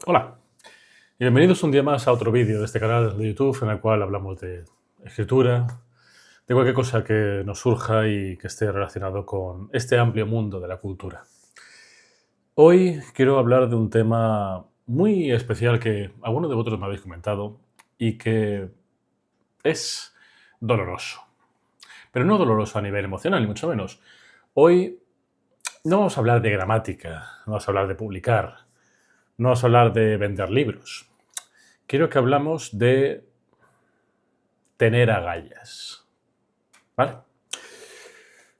Hola y bienvenidos un día más a otro vídeo de este canal de YouTube en el cual hablamos de escritura, de cualquier cosa que nos surja y que esté relacionado con este amplio mundo de la cultura. Hoy quiero hablar de un tema muy especial que algunos de vosotros me habéis comentado y que es doloroso. Pero no doloroso a nivel emocional, ni mucho menos. Hoy no vamos a hablar de gramática, no vamos a hablar de publicar, no vamos a hablar de vender libros. Quiero que hablamos de tener agallas. ¿Vale?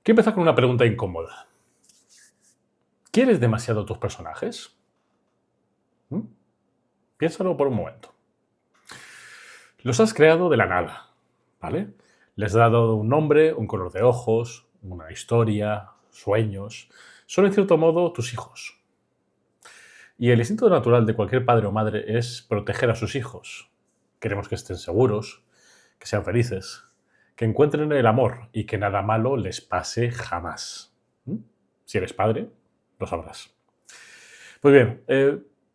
Quiero empezar con una pregunta incómoda. ¿Quieres demasiado tus personajes? ¿Mm? Piénsalo por un momento. Los has creado de la nada, ¿vale? Les has dado un nombre, un color de ojos, una historia, sueños. Son en cierto modo tus hijos. Y el instinto natural de cualquier padre o madre es proteger a sus hijos. Queremos que estén seguros, que sean felices, que encuentren el amor y que nada malo les pase jamás. ¿Mm? Si eres padre, lo sabrás. Pues bien,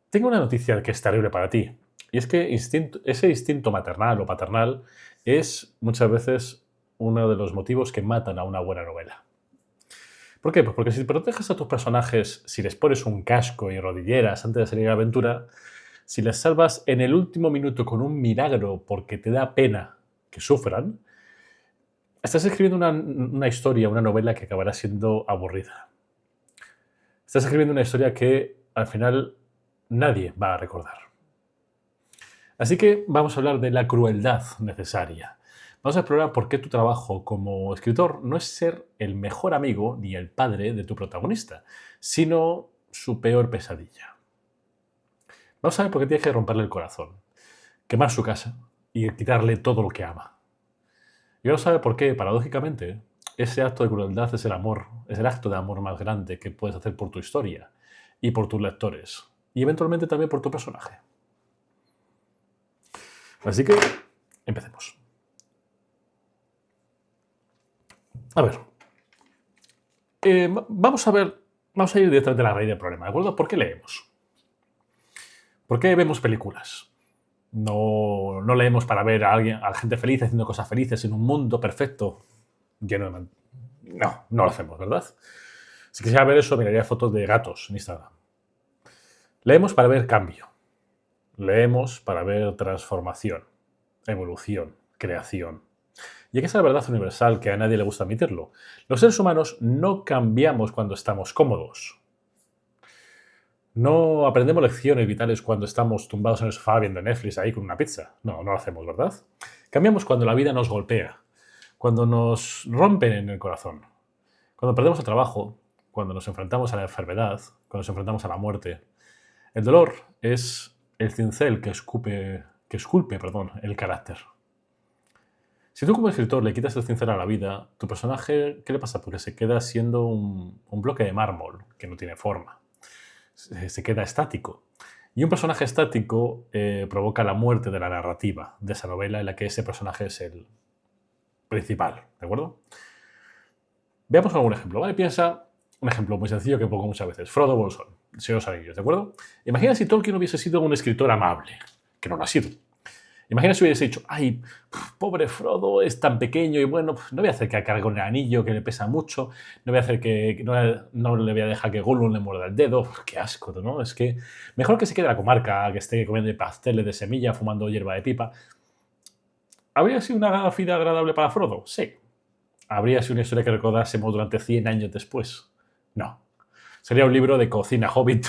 tengo una noticia que es terrible para ti. Y es que ese instinto maternal o paternal es muchas veces uno de los motivos que matan a una buena novela. ¿Por qué? Pues porque si proteges a tus personajes, si les pones un casco y rodilleras antes de salir a la aventura, si les salvas en el último minuto con un milagro porque te da pena que sufran, estás escribiendo una historia, una novela que acabará siendo aburrida. Estás escribiendo una historia que al final nadie va a recordar. Así que vamos a hablar de la crueldad necesaria. Vamos a explorar por qué tu trabajo como escritor no es ser el mejor amigo ni el padre de tu protagonista, sino su peor pesadilla. Vamos a ver por qué tienes que romperle el corazón, quemar su casa y quitarle todo lo que ama. Y vamos a ver por qué, paradójicamente, ese acto de crueldad es el amor, es el acto de amor más grande que puedes hacer por tu historia y por tus lectores, y eventualmente también por tu personaje. Así que, empecemos. A ver, vamos a ir directamente a la raíz del problema, ¿de acuerdo? ¿Por qué leemos? ¿Por qué vemos películas? No leemos para ver a gente feliz haciendo cosas felices en un mundo perfecto lleno de... No lo hacemos, ¿verdad? Si quisiera ver eso, miraría fotos de gatos en Instagram. Leemos para ver cambio. Leemos para ver transformación, evolución, creación. Y aquí está la verdad universal que a nadie le gusta admitirlo. Los seres humanos no cambiamos cuando estamos cómodos. No aprendemos lecciones vitales cuando estamos tumbados en el sofá viendo Netflix ahí con una pizza. No lo hacemos, ¿verdad? Cambiamos cuando la vida nos golpea, cuando nos rompen en el corazón, cuando perdemos el trabajo, cuando nos enfrentamos a la enfermedad, cuando nos enfrentamos a la muerte. El dolor es el cincel que esculpe el carácter. Si tú como escritor le quitas el cincel a la vida, tu personaje, ¿qué le pasa? Porque se queda siendo un bloque de mármol que no tiene forma. Se queda estático. Y un personaje estático provoca la muerte de la narrativa de esa novela en la que ese personaje es el principal, ¿de acuerdo? Veamos algún ejemplo, ¿vale? Piensa un ejemplo muy sencillo que pongo muchas veces. Frodo Bolsón, El Señor de los Anillos, ¿de acuerdo? Imagina si Tolkien hubiese sido un escritor amable, que no lo ha sido. Imagina si hubiese dicho, ay, pobre Frodo, es tan pequeño y bueno, no voy a hacer que cargue un anillo que le pesa mucho, no voy a hacer no le voy a dejar que Gollum le muerda el dedo, qué asco, ¿no? Es que mejor que se quede en la comarca, que esté comiendo pasteles de semilla, fumando hierba de pipa. ¿Habría sido una vida agradable para Frodo? Sí. ¿Habría sido una historia que recordásemos durante 100 años después? No. Sería un libro de cocina hobbit,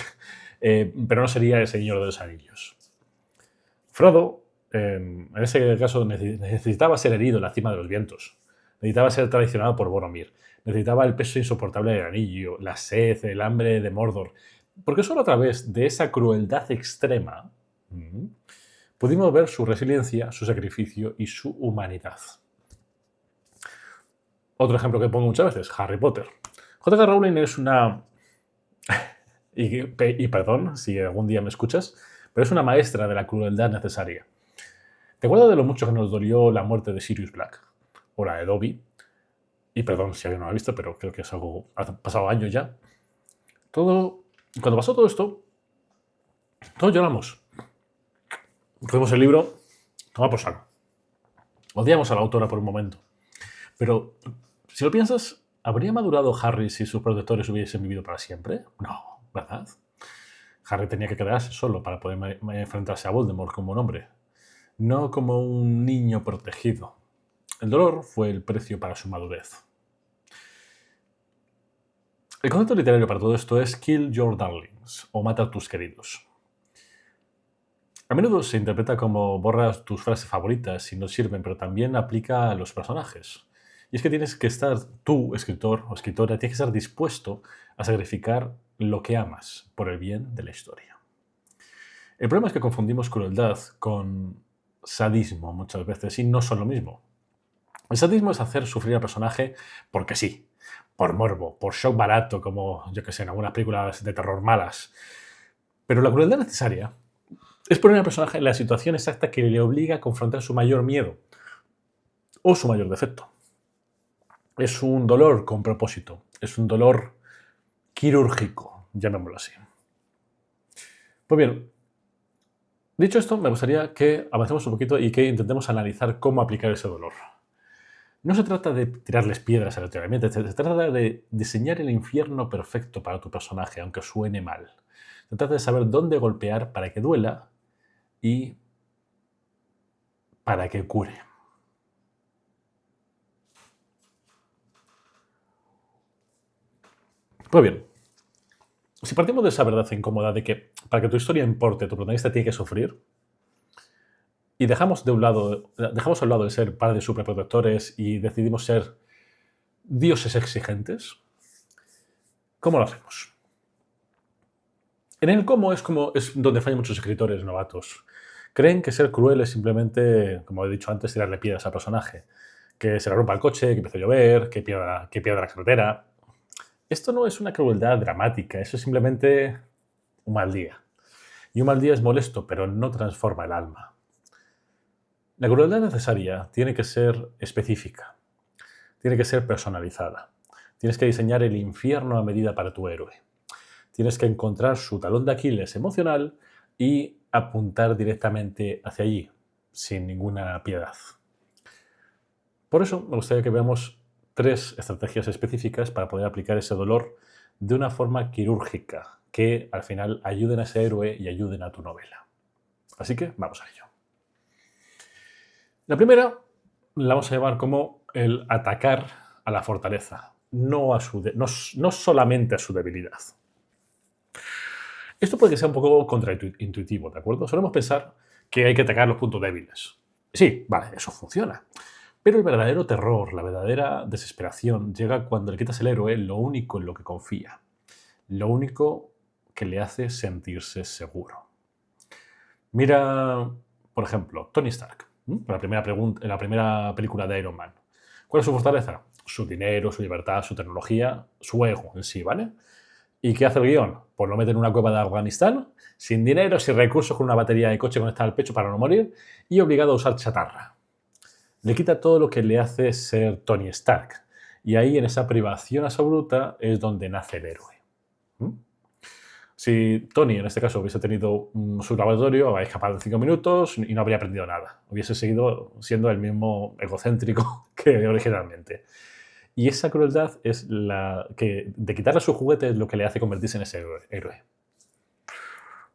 pero no sería El Señor de los Anillos. Frodo, en ese caso, necesitaba ser herido en la cima de los vientos. Necesitaba ser traicionado por Boromir. Necesitaba el peso insoportable del anillo, la sed, el hambre de Mordor. Porque solo a través de esa crueldad extrema pudimos ver su resiliencia, su sacrificio y su humanidad. Otro ejemplo que pongo muchas veces, Harry Potter. J.K. Rowling es una... y perdón si algún día me escuchas, pero es una maestra de la crueldad necesaria. ¿Te acuerdas de lo mucho que nos dolió la muerte de Sirius Black? O la de Dobby. Y perdón si alguien no lo ha visto, pero creo que es algo... Ha pasado años ya. Cuando pasó todo esto, Todos lloramos. Cogemos el libro, toma por saco. Odiamos a la autora por un momento. Pero, si lo piensas, ¿habría madurado Harry si sus protectores hubiesen vivido para siempre? No, ¿verdad? Harry tenía que quedarse solo para poder enfrentarse a Voldemort como un hombre, no como un niño protegido. El dolor fue el precio para su madurez. El concepto literario para todo esto es kill your darlings, o mata a tus queridos. A menudo se interpreta como borras tus frases favoritas si no sirven, pero también aplica a los personajes. Y es que tienes que estar, tú, escritor o escritora, tienes que estar dispuesto a sacrificar lo que amas por el bien de la historia. El problema es que confundimos crueldad con sadismo muchas veces y no son lo mismo. El sadismo es hacer sufrir al personaje porque sí, por morbo, por shock barato, como yo que sé, en algunas películas de terror malas. Pero la crueldad necesaria es poner al personaje en la situación exacta que le obliga a confrontar su mayor miedo o su mayor defecto. Es un dolor con propósito, es un dolor quirúrgico, llamémoslo así. Pues bien, dicho esto, me gustaría que avancemos un poquito y que intentemos analizar cómo aplicar ese dolor. No se trata de tirarles piedras aleatoriamente, se trata de diseñar el infierno perfecto para tu personaje, aunque suene mal. Se trata de saber dónde golpear para que duela y para que cure. Pues bien, si partimos de esa verdad incómoda de que para que tu historia importe, tu protagonista tiene que sufrir, y dejamos a un lado de ser padres de superprotectores y decidimos ser dioses exigentes, ¿cómo lo hacemos? En el cómo es donde fallan muchos escritores novatos. Creen que ser cruel es simplemente, como he dicho antes, tirarle piedras al personaje. Que se le rompa el coche, que empiece a llover, que pierda la carretera. Esto no es una crueldad dramática, eso es simplemente un mal día. Y un mal día es molesto, pero no transforma el alma. La crueldad necesaria tiene que ser específica, tiene que ser personalizada. Tienes que diseñar el infierno a medida para tu héroe. Tienes que encontrar su talón de Aquiles emocional y apuntar directamente hacia allí, sin ninguna piedad. Por eso me gustaría que veamos 3 estrategias específicas para poder aplicar ese dolor de una forma quirúrgica, que al final ayuden a ese héroe y ayuden a tu novela. Así que vamos a ello. La primera la vamos a llamar como el atacar a la fortaleza, no solamente a su debilidad. Esto puede que sea un poco contraintuitivo, ¿de acuerdo? Solemos pensar que hay que atacar los puntos débiles. Sí, vale, eso funciona. Pero el verdadero terror, la verdadera desesperación, llega cuando le quitas al héroe lo único en lo que confía. Lo único que le hace sentirse seguro. Mira, por ejemplo, Tony Stark, en la primera película de Iron Man. ¿Cuál es su fortaleza? Su dinero, su libertad, su tecnología, su ego en sí, ¿vale? ¿Y qué hace el guión? Pues lo mete en una cueva de Afganistán, sin dinero, sin recursos, con una batería de coche conectada al pecho para no morir y obligado a usar chatarra. Le quita todo lo que le hace ser Tony Stark. Y ahí, en esa privación absoluta, es donde nace el héroe. Si Tony, en este caso, hubiese tenido su laboratorio, habría escapado en 5 minutos y no habría aprendido nada. Hubiese seguido siendo el mismo egocéntrico que originalmente. Y esa crueldad es de quitarle su juguete es lo que le hace convertirse en ese héroe.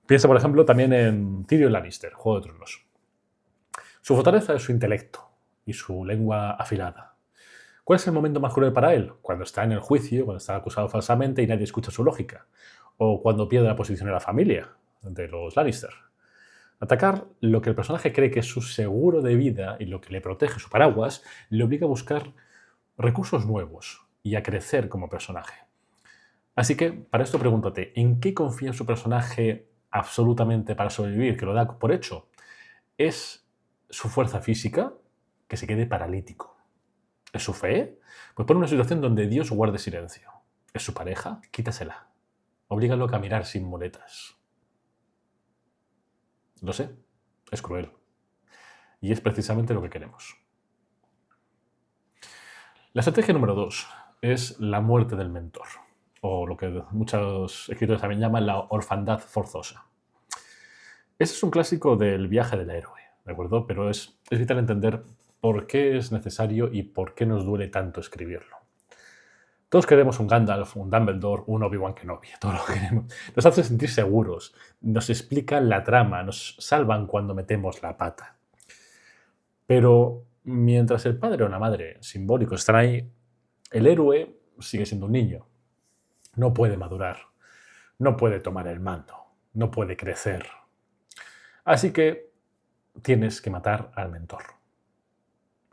Piensa, por ejemplo, también en Tyrion Lannister, Juego de Tronos. Su fortaleza es su intelecto y su lengua afilada. ¿Cuál es el momento más cruel para él? Cuando está en el juicio, cuando está acusado falsamente y nadie escucha su lógica. O cuando pierde la posición en la familia de los Lannister. Atacar lo que el personaje cree que es su seguro de vida y lo que le protege, su paraguas, le obliga a buscar recursos nuevos y a crecer como personaje. Así que, para esto pregúntate, ¿en qué confía su personaje absolutamente para sobrevivir, que lo da por hecho? ¿Es su fuerza física? Que se quede paralítico. ¿Es su fe? Pues pone una situación donde Dios guarde silencio. ¿Es su pareja? Quítasela. Oblígalo a caminar sin muletas. Lo sé, es cruel. Y es precisamente lo que queremos. La estrategia número 2 es la muerte del mentor, o lo que muchos escritores también llaman la orfandad forzosa. Ese es un clásico del viaje del héroe, ¿de acuerdo? Pero es vital entender por qué es necesario y por qué nos duele tanto escribirlo. Todos queremos un Gandalf, un Dumbledore, un Obi-Wan Kenobi. Todos lo queremos. Nos hace sentir seguros, nos explican la trama, nos salvan cuando metemos la pata. Pero mientras el padre o la madre simbólicos están ahí, el héroe sigue siendo un niño. No puede madurar, no puede tomar el mando, no puede crecer. Así que tienes que matar al mentor.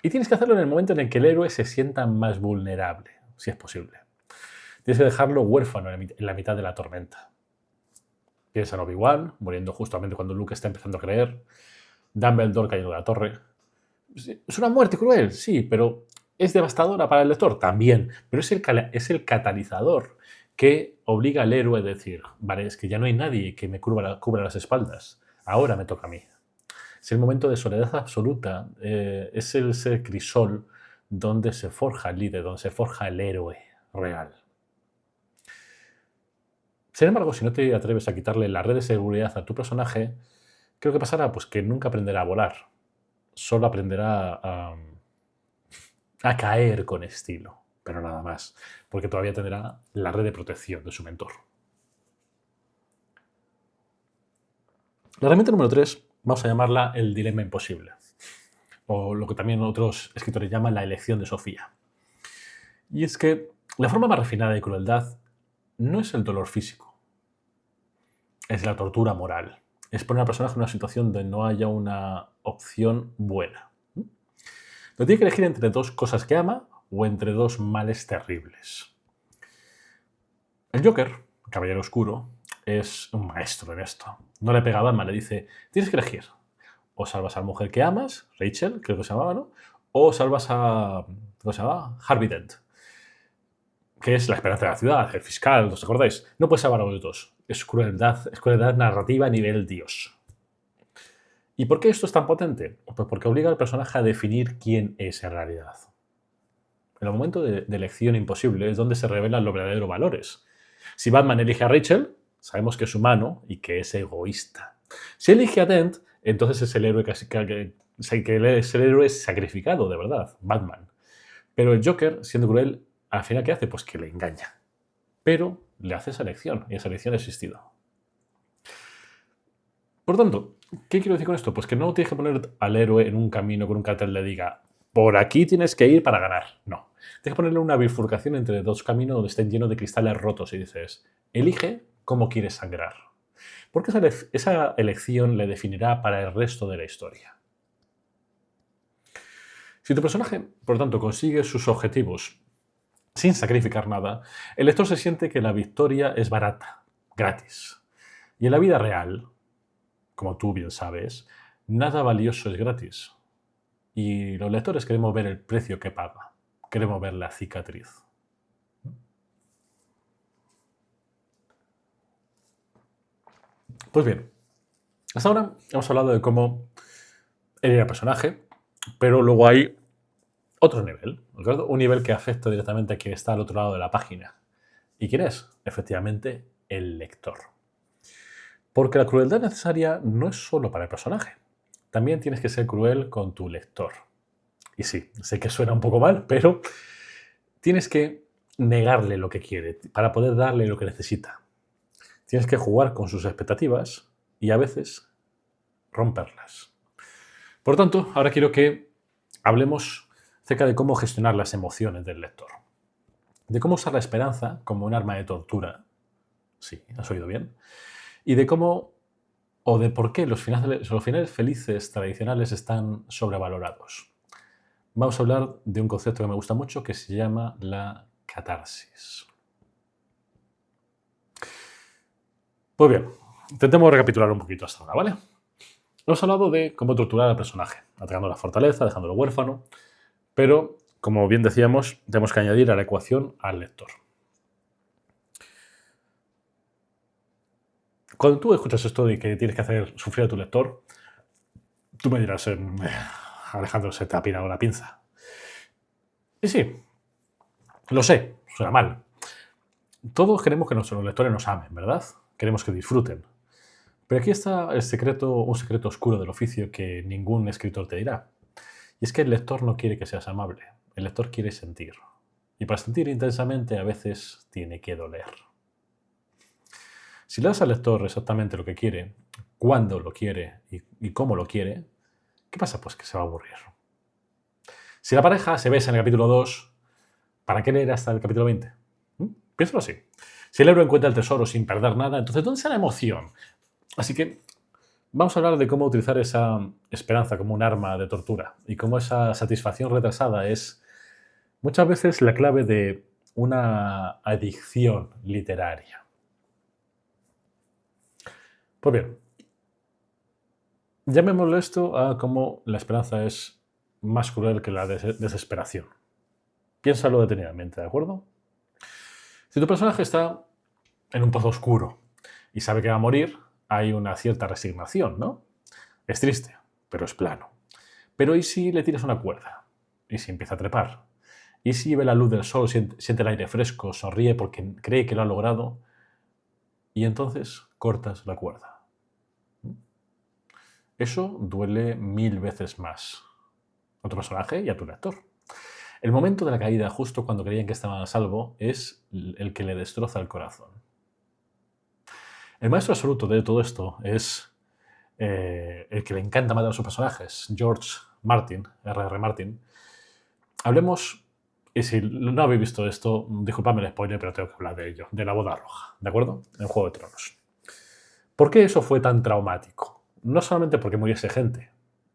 Y tienes que hacerlo en el momento en el que el héroe se sienta más vulnerable, si es posible. Tienes que dejarlo huérfano en la mitad de la tormenta. Piensa en Obi-Wan, muriendo justamente cuando Luke está empezando a creer. Dumbledore cayendo de la torre. Es una muerte cruel, sí, pero ¿es devastadora para el lector? También. Pero es el catalizador que obliga al héroe a decir, vale, es que ya no hay nadie que me cubra las espaldas. Ahora me toca a mí. Es el momento de soledad absoluta. Es ese crisol donde se forja el líder, donde se forja el héroe real. Sin embargo, si no te atreves a quitarle la red de seguridad a tu personaje, creo que pasará pues, que nunca aprenderá a volar. Solo aprenderá a caer con estilo, pero nada más, porque todavía tendrá la red de protección de su mentor. La herramienta número 3 vamos a llamarla el dilema imposible, o lo que también otros escritores llaman la elección de Sofía. Y es que la forma más refinada de crueldad no es el dolor físico, es la tortura moral. Es poner al personaje en una situación donde no haya una opción buena. No tiene que elegir entre dos cosas que ama o entre dos males terribles. El Joker, el Caballero Oscuro, es un maestro en esto. No le pega a Batman, le dice, tienes que elegir. O salvas a la mujer que amas, Rachel, creo que se llamaba, ¿no? O salvas a, ¿cómo se llama? Harvey Dent, que es la esperanza de la ciudad, el fiscal, ¿os acordáis? No puedes salvar a los dos. Es crueldad narrativa a nivel Dios. ¿Y por qué esto es tan potente? Pues porque obliga al personaje a definir quién es en realidad. En el momento de elección imposible es donde se revelan los verdaderos valores. Si Batman elige a Rachel, sabemos que es humano y que es egoísta. Si elige a Dent, entonces es el héroe que es el héroe sacrificado, de verdad, Batman. Pero el Joker, siendo cruel, al final, ¿qué hace? Pues que le engaña. Pero le hace esa elección, y esa elección ha existido. Por tanto, ¿qué quiero decir con esto? Pues que no tienes que poner al héroe en un camino con un cartel que le diga por aquí tienes que ir para ganar. No. Tienes que ponerle una bifurcación entre dos caminos donde estén llenos de cristales rotos y dices, elige cómo quieres sangrar. Porque esa elección le definirá para el resto de la historia. Si tu personaje, por lo tanto, consigue sus objetivos sin sacrificar nada, el lector se siente que la victoria es barata, gratis. Y en la vida real, como tú bien sabes, nada valioso es gratis. Y los lectores queremos ver el precio que paga. Queremos ver la cicatriz. Pues bien, hasta ahora hemos hablado de cómo herir al personaje, pero luego hay otro nivel, ¿de acuerdo? Un nivel que afecta directamente a quien está al otro lado de la página. ¿Y quién es? Efectivamente, el lector. Porque la crueldad necesaria no es solo para el personaje. También tienes que ser cruel con tu lector. Y sí, sé que suena un poco mal, pero tienes que negarle lo que quiere para poder darle lo que necesita. Tienes que jugar con sus expectativas y a veces romperlas. Por tanto, ahora quiero que hablemos acerca de cómo gestionar las emociones del lector. De cómo usar la esperanza como un arma de tortura. Sí, has oído bien. Y de cómo o de por qué los finales felices tradicionales están sobrevalorados. Vamos a hablar de un concepto que me gusta mucho que se llama la catarsis. Pues bien, intentemos recapitular un poquito hasta ahora, ¿vale? Hemos hablado de cómo torturar al personaje, atacando la fortaleza, dejándolo huérfano, pero, como bien decíamos, tenemos que añadir a la ecuación al lector. Cuando tú escuchas esto de que tienes que hacer sufrir a tu lector, tú me dirás, Alejandro, se te ha pirado la pinza. Y sí, lo sé, suena mal. Todos queremos que nuestros lectores nos amen, ¿verdad? Queremos que disfruten. Pero aquí está el secreto, un secreto oscuro del oficio que ningún escritor te dirá. Y es que el lector no quiere que seas amable, el lector quiere sentir. Y para sentir intensamente a veces tiene que doler. Si le das al lector exactamente lo que quiere, cuándo lo quiere y cómo lo quiere, ¿qué pasa? Pues que se va a aburrir. Si la pareja se besa en el capítulo 2, ¿para qué leer hasta el capítulo 20? Piénsalo así. Si el héroe encuentra el tesoro sin perder nada, entonces ¿dónde está la emoción? Así que vamos a hablar de cómo utilizar esa esperanza como un arma de tortura y cómo esa satisfacción retrasada es muchas veces la clave de una adicción literaria. Pues bien, llamémoslo esto a cómo la esperanza es más cruel que la desesperación. Piénsalo detenidamente, ¿de acuerdo? Si tu personaje está en un pozo oscuro y sabe que va a morir, hay una cierta resignación, ¿no? Es triste, pero es plano. Pero ¿y si le tiras una cuerda? ¿Y si empieza a trepar? ¿Y si ve la luz del sol, siente el aire fresco, sonríe porque cree que lo ha logrado? Y entonces cortas la cuerda. Eso duele 1000 veces más a tu personaje y a tu lector. El momento de la caída, justo cuando creían que estaban a salvo, es el que le destroza el corazón. El maestro absoluto de todo esto es el que le encanta matar a sus personajes, George Martin, R.R. Martin. Hablemos, y si no habéis visto esto, disculpadme el spoiler, pero tengo que hablar de ello, de la boda roja, ¿de acuerdo? En Juego de Tronos. ¿Por qué eso fue tan traumático? No solamente porque muriese gente,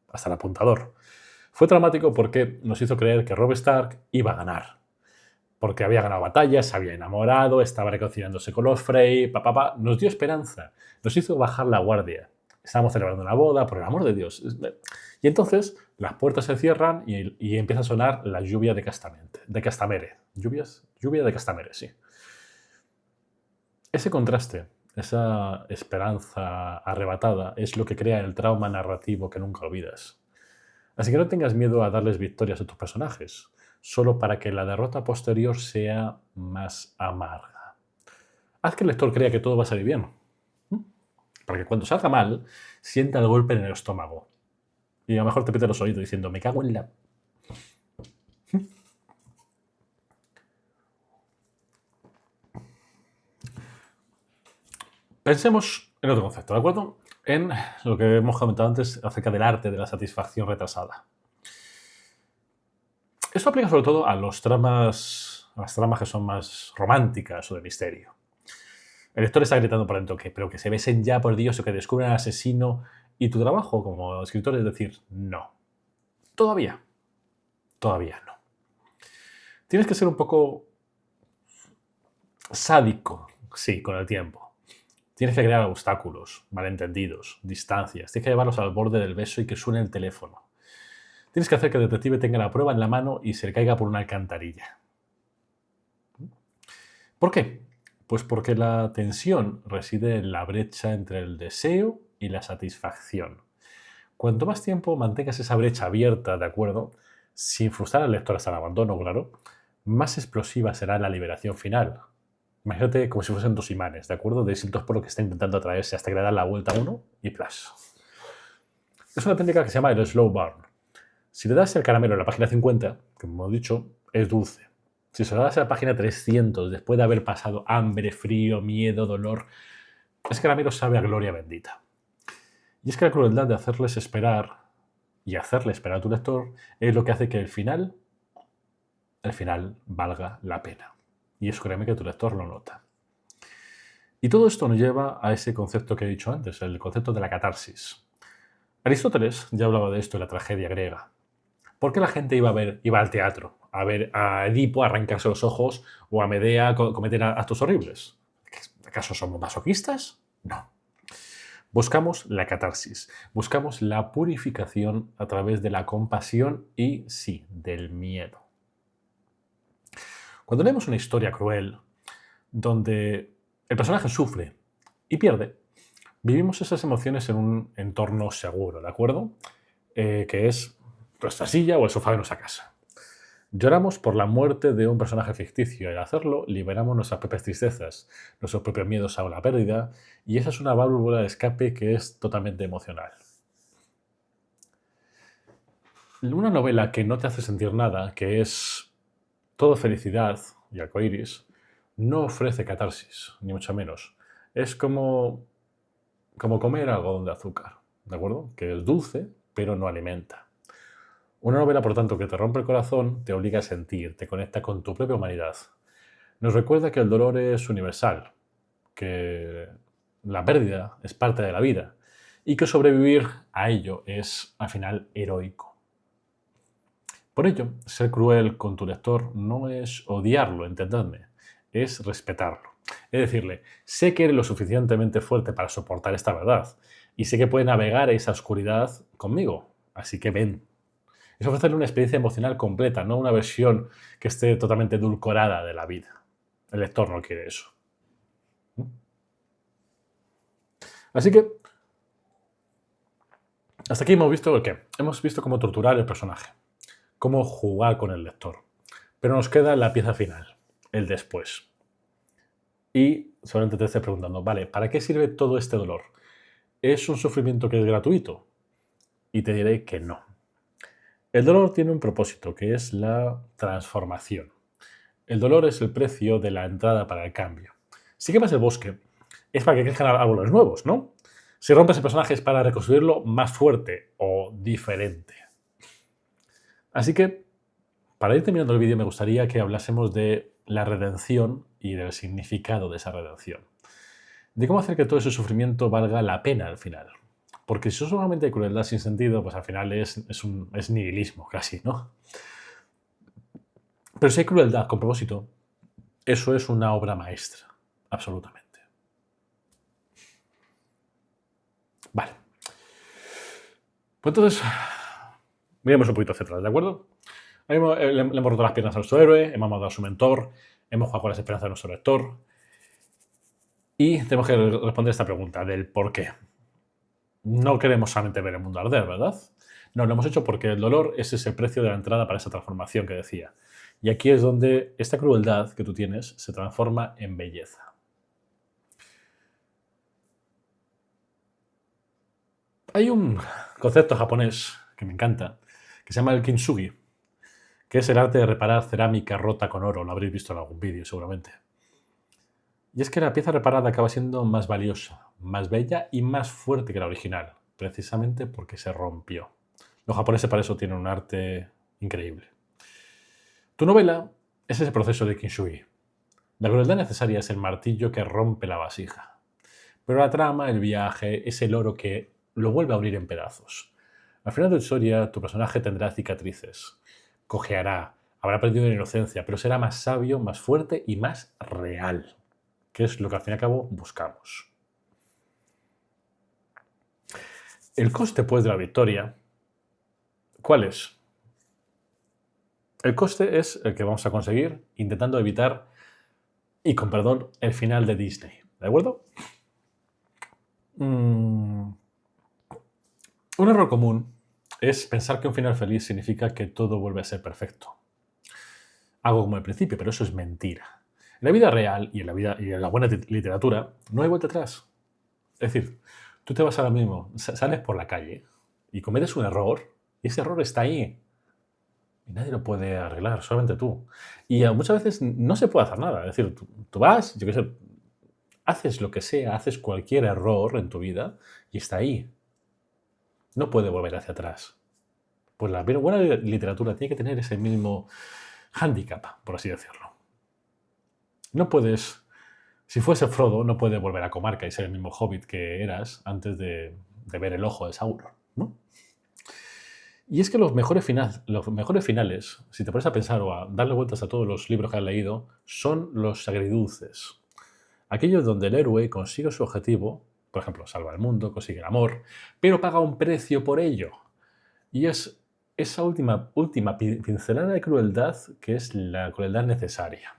hasta el apuntador. Fue traumático porque nos hizo creer que Robb Stark iba a ganar. Porque había ganado batallas, se había enamorado, estaba reconciliándose con los Frey, nos dio esperanza, nos hizo bajar la guardia. Estábamos celebrando una boda, por el amor de Dios. Y entonces las puertas se cierran y empieza a sonar la lluvia de Castamere. Lluvia de Castamere, sí. Ese contraste, esa esperanza arrebatada, es lo que crea el trauma narrativo que nunca olvidas. Así que no tengas miedo a darles victorias a tus personajes, solo para que la derrota posterior sea más amarga. Haz que el lector crea que todo va a salir bien, para que cuando salga mal, sienta el golpe en el estómago. Y a lo mejor te pete los oídos diciendo, me cago en la... Pensemos en otro concepto, ¿de acuerdo? En lo que hemos comentado antes acerca del arte de la satisfacción retrasada. Esto aplica sobre todo a las tramas que son más románticas o de misterio. El lector está gritando por dentro pero que se besen ya, por Dios, o que descubran al asesino. Y tu trabajo como escritor es decir, no. Todavía no. Tienes que ser un poco sádico, sí, con el tiempo. Tienes que crear obstáculos, malentendidos, distancias. Tienes que llevarlos al borde del beso y que suene el teléfono. Tienes que hacer que el detective tenga la prueba en la mano y se le caiga por una alcantarilla. ¿Por qué? Pues porque la tensión reside en la brecha entre el deseo y la satisfacción. Cuanto más tiempo mantengas esa brecha abierta, ¿de acuerdo? Sin frustrar al lector hasta el abandono, claro, más explosiva será la liberación final. Imagínate como si fuesen dos imanes, ¿de acuerdo? De distintos por lo que está intentando atraerse hasta que le dan la vuelta a uno y ¡plas! Es una técnica que se llama el slow burn. Si le das el caramelo en la página 50, que como he dicho, es dulce. Si se lo das a la página 300, después de haber pasado hambre, frío, miedo, dolor, ese caramelo sabe a gloria bendita. Y es que la crueldad de hacerles esperar y hacerle esperar a tu lector es lo que hace que el final valga la pena. Y eso créeme que tu lector lo nota. Y todo esto nos lleva a ese concepto que he dicho antes, el concepto de la catarsis. Aristóteles ya hablaba de esto en la tragedia griega. ¿Por qué la gente iba al teatro a ver a Edipo arrancarse los ojos o a Medea cometer actos horribles? ¿Acaso somos masoquistas? No. Buscamos la catarsis, buscamos la purificación a través de la compasión y, sí, del miedo. Cuando leemos una historia cruel, donde el personaje sufre y pierde, vivimos esas emociones en un entorno seguro, ¿de acuerdo? Que es nuestra silla o el sofá de nuestra casa. Lloramos por la muerte de un personaje ficticio y al hacerlo liberamos nuestras propias tristezas, nuestros propios miedos a una pérdida y esa es una válvula de escape que es totalmente emocional. Una novela que no te hace sentir nada, que es todo felicidad y arcoíris, no ofrece catarsis, ni mucho menos. Es como comer algodón de azúcar, ¿de acuerdo? Que es dulce, pero no alimenta. Una novela, por tanto, que te rompe el corazón, te obliga a sentir, te conecta con tu propia humanidad. Nos recuerda que el dolor es universal, que la pérdida es parte de la vida y que sobrevivir a ello es, al final, heroico. Por ello, ser cruel con tu lector no es odiarlo, entendedme, es respetarlo. Es decirle, sé que eres lo suficientemente fuerte para soportar esta verdad y sé que puedes navegar esa oscuridad conmigo, así que ven. Es ofrecerle una experiencia emocional completa, no una versión que esté totalmente edulcorada de la vida. El lector no quiere eso. Así que, hasta aquí hemos visto el qué. Hemos visto cómo torturar el personaje, cómo jugar con el lector. Pero nos queda la pieza final, el después. Y solamente te estés preguntando, vale, ¿para qué sirve todo este dolor? ¿Es un sufrimiento que es gratuito? Y te diré que no. El dolor tiene un propósito, que es la transformación. El dolor es el precio de la entrada para el cambio. Si quemas el bosque, es para que crezcan árboles nuevos, ¿no? Si rompes el personaje es para reconstruirlo más fuerte o diferente. Así que, para ir terminando el vídeo, me gustaría que hablásemos de la redención y del significado de esa redención. De cómo hacer que todo ese sufrimiento valga la pena al final. Porque si solamente hay crueldad sin sentido, pues al final es nihilismo casi, ¿no? Pero si hay crueldad con propósito, eso es una obra maestra, absolutamente. Vale. Pues entonces, miremos un poquito hacia atrás, ¿de acuerdo? Le hemos roto las piernas a nuestro héroe, hemos matado a su mentor, hemos jugado con las esperanzas de nuestro lector y tenemos que responder esta pregunta del por qué. No queremos solamente ver el mundo arder, ¿verdad? No, lo hemos hecho porque el dolor ese es el precio de la entrada para esa transformación que decía. Y aquí es donde esta crueldad que tú tienes se transforma en belleza. Hay un concepto japonés que me encanta, que se llama el kintsugi, que es el arte de reparar cerámica rota con oro. Lo habréis visto en algún vídeo, seguramente. Y es que la pieza reparada acaba siendo más valiosa, más bella y más fuerte que la original, precisamente porque se rompió. Los japoneses para eso tienen un arte increíble. Tu novela es ese proceso de kintsugi. La crueldad necesaria es el martillo que rompe la vasija. Pero la trama, el viaje, es el oro que lo vuelve a abrir en pedazos. Al final de la historia, tu personaje tendrá cicatrices, cojeará, habrá perdido la inocencia, pero será más sabio, más fuerte y más real, que es lo que al fin y al cabo buscamos. El coste, pues, de la victoria, ¿cuál es? El coste es el que vamos a conseguir intentando evitar, y con perdón, el final de Disney. ¿De acuerdo? Un error común es pensar que un final feliz significa que todo vuelve a ser perfecto. Algo como el principio, pero eso es mentira. En la vida real y en la buena literatura no hay vuelta atrás. Es decir, tú te vas ahora mismo, sales por la calle y cometes un error y ese error está ahí. Y nadie lo puede arreglar, solamente tú. Y muchas veces no se puede hacer nada. Es decir, tú vas, yo qué sé, haces lo que sea, haces cualquier error en tu vida y está ahí. No puede volver hacia atrás. Pues la buena literatura tiene que tener ese mismo hándicap, por así decirlo. No puedes, si fuese Frodo, no puedes volver a Comarca y ser el mismo hobbit que eras antes de ver el ojo de Sauron, ¿no? Y es que los mejores finales, si te pones a pensar o a darle vueltas a todos los libros que has leído, son los agridulces. Aquellos donde el héroe consigue su objetivo, por ejemplo, salva el mundo, consigue el amor, pero paga un precio por ello. Y es esa última pincelada de crueldad que es la crueldad necesaria.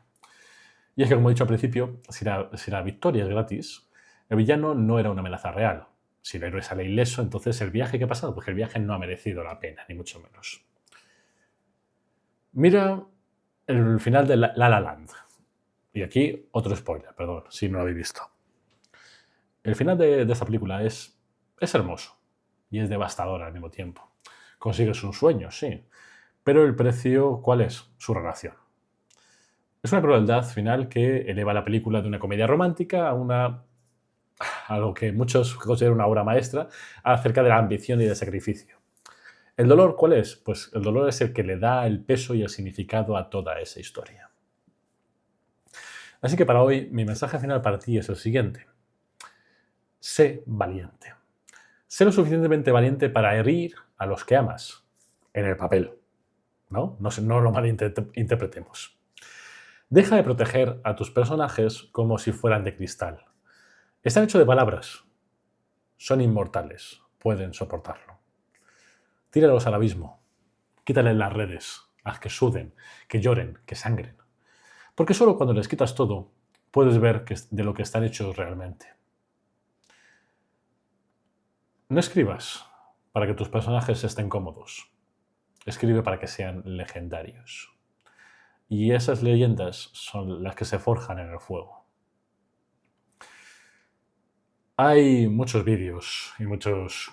Y es que, como he dicho al principio, si la victoria es gratis, el villano no era una amenaza real. Si el héroe sale ileso, entonces ¿el viaje qué ha pasado? Pues que el viaje no ha merecido la pena, ni mucho menos. Mira el final de La La Land. Y aquí otro spoiler, perdón, si no lo habéis visto. El final de esta película es hermoso y es devastador al mismo tiempo. Consigues un sueño, sí, pero el precio, ¿cuál es? Su relación. Es una crueldad final que eleva la película de una comedia romántica a lo que muchos consideran una obra maestra acerca de la ambición y del sacrificio. ¿El dolor cuál es? Pues el dolor es el que le da el peso y el significado a toda esa historia. Así que para hoy mi mensaje final para ti es el siguiente. Sé valiente. Sé lo suficientemente valiente para herir a los que amas en el papel. No lo malinterpretemos. Deja de proteger a tus personajes como si fueran de cristal. Están hechos de palabras. Son inmortales. Pueden soportarlo. Tíralos al abismo. Quítales las redes. Haz que suden, que lloren, que sangren. Porque solo cuando les quitas todo puedes ver de lo que están hechos realmente. No escribas para que tus personajes estén cómodos. Escribe para que sean legendarios. Y esas leyendas son las que se forjan en el fuego. Hay muchos vídeos y muchos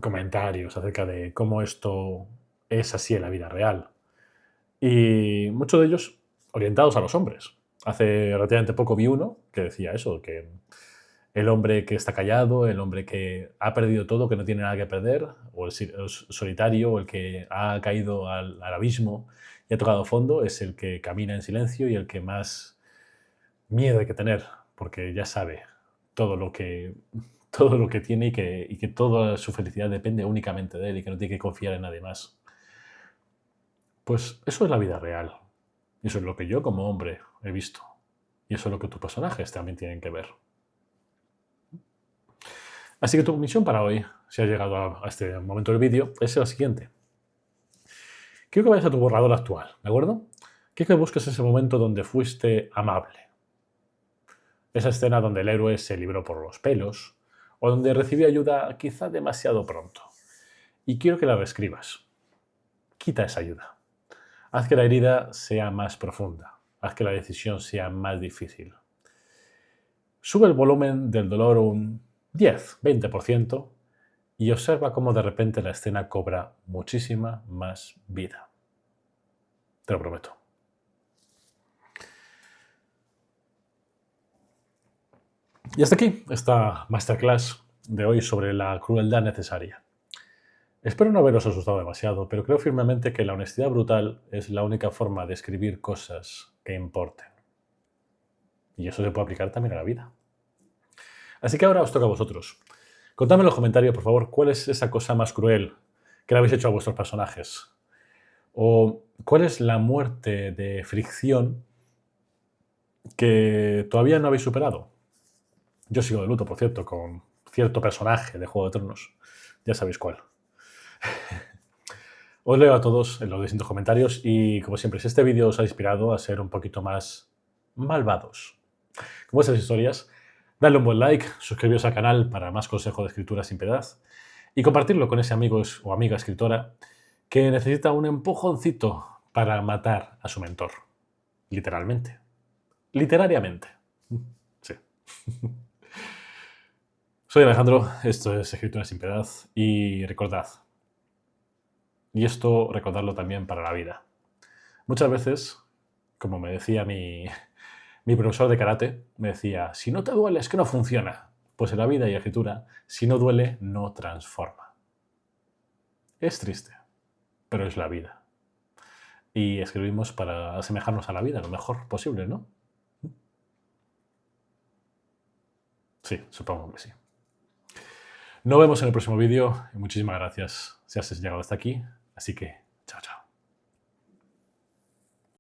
comentarios acerca de cómo esto es así en la vida real. Y muchos de ellos orientados a los hombres. Hace relativamente poco vi uno que decía eso, que el hombre que está callado, el hombre que ha perdido todo, que no tiene nada que perder, o el solitario, o el que ha caído al abismo y ha tocado fondo, es el que camina en silencio y el que más miedo hay que tener, porque ya sabe todo lo que, todo lo que tiene y que toda su felicidad depende únicamente de él y que no tiene que confiar en nadie más. Pues eso es la vida real. Y eso es lo que yo como hombre he visto. Y eso es lo que tus personajes también tienen que ver. Así que tu misión para hoy, si has llegado a este momento del vídeo, es la siguiente. Quiero que vayas a tu borrador actual, ¿de acuerdo? Quiero que busques ese momento donde fuiste amable. Esa escena donde el héroe se libró por los pelos o donde recibió ayuda quizá demasiado pronto. Y quiero que la reescribas. Quita esa ayuda. Haz que la herida sea más profunda. Haz que la decisión sea más difícil. Sube el volumen del dolor un 10-20% y observa cómo de repente la escena cobra muchísima más vida. Te lo prometo. Y hasta aquí esta masterclass de hoy sobre la crueldad necesaria. Espero no haberos asustado demasiado, pero creo firmemente que la honestidad brutal es la única forma de escribir cosas que importen. Y eso se puede aplicar también a la vida. Así que ahora os toca a vosotros. Contadme en los comentarios, por favor, cuál es esa cosa más cruel que le habéis hecho a vuestros personajes. O cuál es la muerte de fricción que todavía no habéis superado. Yo sigo de luto, por cierto, con cierto personaje de Juego de Tronos. Ya sabéis cuál. Os leo a todos en los distintos comentarios y, como siempre, si este vídeo os ha inspirado a ser un poquito más malvados como esas historias, dadle un buen like, suscribiros al canal para más consejos de escritura sin piedad y compartirlo con ese amigo o amiga escritora que necesita un empujoncito para matar a su mentor. Literalmente. Literariamente. Sí. Soy Alejandro, esto es Escritura sin piedad y recordad, y esto recordadlo también para la vida. Muchas veces, como me decía mi profesor de karate, me decía, si no te duele es que no funciona. Pues en la vida y escritura, si no duele, no transforma. Es triste, pero es la vida. Y escribimos para asemejarnos a la vida lo mejor posible, ¿no? Sí, supongo que sí. Nos vemos en el próximo vídeo y muchísimas gracias si has llegado hasta aquí. Así que, chao, chao.